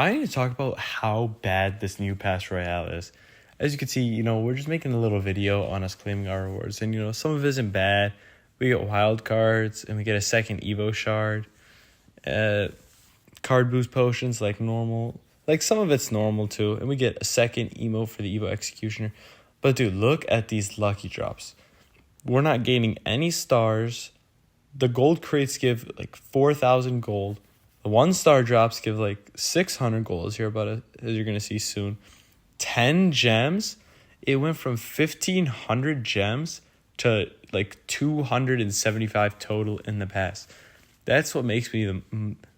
I need to talk about how bad this new Pass Royale is. As you can see, we're just making a little video on us claiming our rewards. And, some of it isn't bad. We get wild cards, and we get a second Evo shard. Card boost potions like normal. Like, some of it's normal, too. And we get a second emo for the Evo Executioner. But, dude, look at these lucky drops. We're not gaining any stars. The gold crates give, 4,000 gold. The 1-star drops give 600 gold, as you're going to see soon. 10 gems. It went from 1,500 gems to 275 total in the past. That's what makes me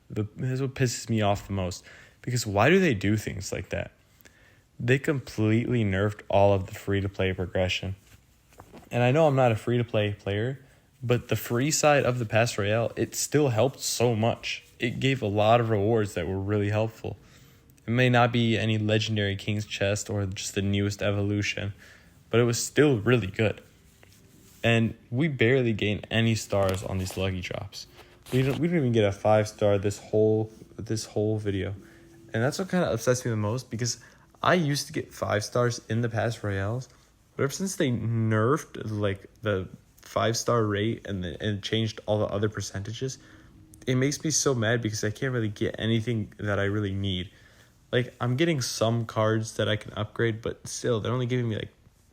that's what pisses me off the most. Because why do they do things like that? They completely nerfed all of the free-to-play progression. And I know I'm not a free-to-play player, but the free side of the Pass Royale, it still helped so much. It gave a lot of rewards that were really helpful. It may not be any legendary King's Chest or just the newest evolution, but it was still really good. And we barely gained any stars on these lucky drops. We didn't even get a 5-star this whole video. And that's what kind of upsets me the most, because I used to get 5 stars in the Pass Royales, but ever since they nerfed the 5-star rate and changed all the other percentages, it makes me so mad because I can't really get anything that I really need. I'm getting some cards that I can upgrade, but still, they're only giving me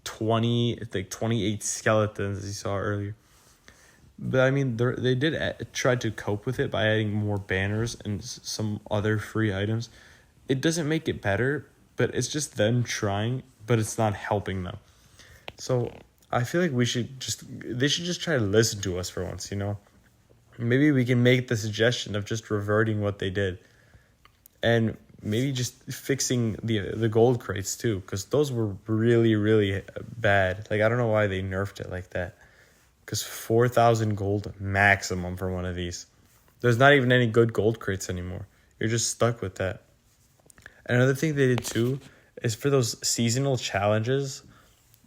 28 skeletons, as you saw earlier. But I mean, they did try to cope with it by adding more banners and some other free items. It doesn't make it better, but it's just them trying, but it's not helping them. So I feel like they should just try to listen to us for once, Maybe we can make the suggestion of just reverting what they did. And maybe just fixing the gold crates too, because those were really, really bad. I don't know why they nerfed it like that. Because 4,000 gold maximum for one of these. There's not even any good gold crates anymore. You're just stuck with that. Another thing they did too is for those seasonal challenges,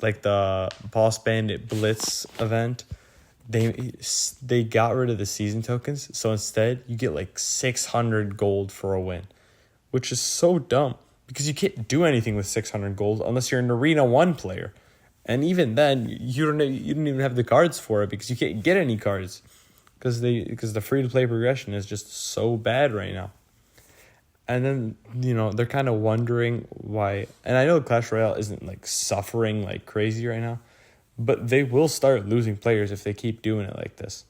like the Boss Bandit Blitz event, they got rid of the season tokens. So instead, you get 600 gold for a win, which is so dumb because you can't do anything with 600 gold unless you're an Arena 1 player. And even then, you don't even have the cards for it because you can't get any cards because the free-to-play progression is just so bad right now. And then, they're kind of wondering why. And I know Clash Royale isn't suffering like crazy right now, but they will start losing players if they keep doing it like this.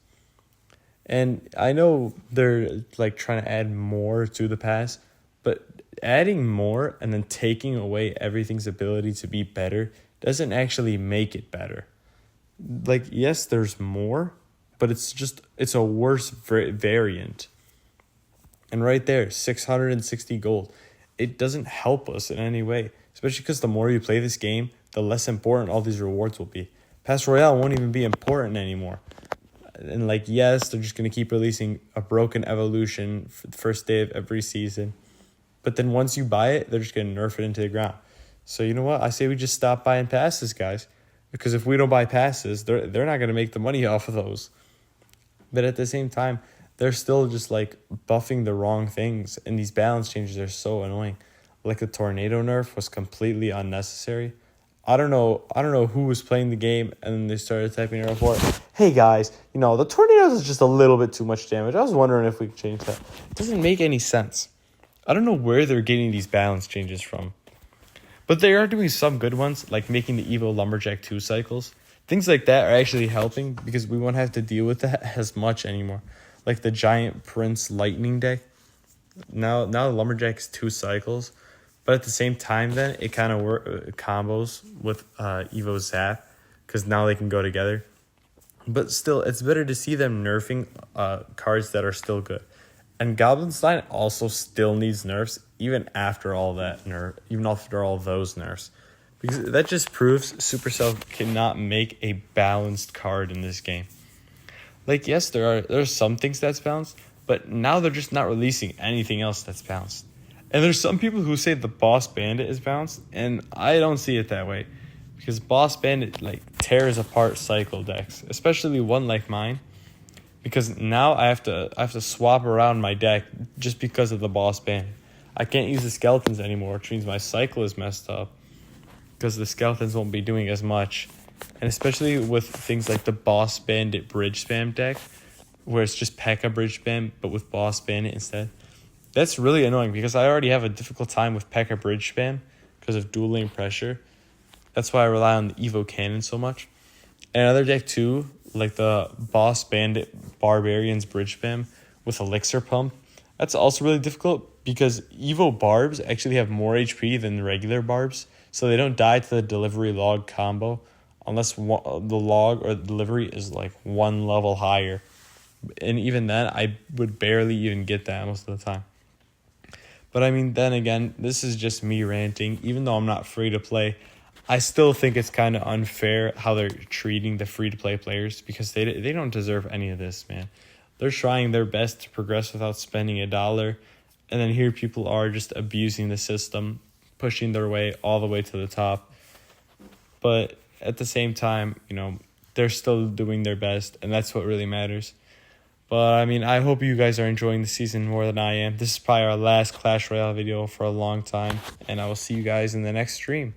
And I know they're trying to add more to the pass, but adding more and then taking away everything's ability to be better doesn't actually make it better. Yes, there's more, but it's a worse variant. And right there, 660 gold. It doesn't help us in any way, especially because the more you play this game, the less important all these rewards will be. Pass Royale won't even be important anymore. And yes, they're just going to keep releasing a broken evolution for the first day of every season. But then once you buy it, they're just going to nerf it into the ground. So you know what? I say we just stop buying passes, guys. Because if we don't buy passes, they're not going to make the money off of those. But at the same time, they're still just buffing the wrong things. And these balance changes are so annoying. The tornado nerf was completely unnecessary. I don't know who was playing the game and then they started typing in a report. Hey guys, the tornadoes is just a little bit too much damage. I was wondering if we could change that. It doesn't make any sense. I don't know where they're getting these balance changes from. But they are doing some good ones, like making the Evo Lumberjack 2 cycles. Things like that are actually helping because we won't have to deal with that as much anymore. Like the Giant Prince Lightning deck. Now the Lumberjack's 2 cycles. But at the same time then, it kind of combos with Evo Zap because now they can go together. But still, it's better to see them nerfing cards that are still good. And Goblin Stein also still needs nerfs, even after all that even after all those nerfs. Because that just proves Supercell cannot make a balanced card in this game. Yes, there are some things that's balanced, but now they're just not releasing anything else that's balanced. And there's some people who say the Boss Bandit is balanced, and I don't see it that way. Because Boss Bandit tears apart cycle decks, especially one like mine. Because now I have to swap around my deck just because of the Boss Bandit. I can't use the skeletons anymore, which means my cycle is messed up because the skeletons won't be doing as much. And especially with things like the Boss Bandit bridge spam deck, where it's just P.E.K.K.A bridge spam, but with Boss Bandit instead. That's really annoying because I already have a difficult time with P.E.K.K.A bridge spam because of dueling pressure. That's why I rely on the Evo Cannon so much. And another deck too, like the Boss Bandit Barbarians bridge spam with Elixir Pump. That's also really difficult because Evo Barbs actually have more HP than the regular Barbs, so they don't die to the delivery log combo unless the log or the delivery is like one level higher. And even then, I would barely even get that most of the time. But I mean, then again, this is just me ranting. Even though I'm not free to play, I still think it's kind of unfair how they're treating the free-to-play players because they don't deserve any of this, man. They're trying their best to progress without spending $1, and then here people are just abusing the system, pushing their way all the way to the top. But at the same time, you know, they're still doing their best, and that's what really matters. But, I mean, I hope you guys are enjoying the season more than I am. This is probably our last Clash Royale video for a long time, and I will see you guys in the next stream.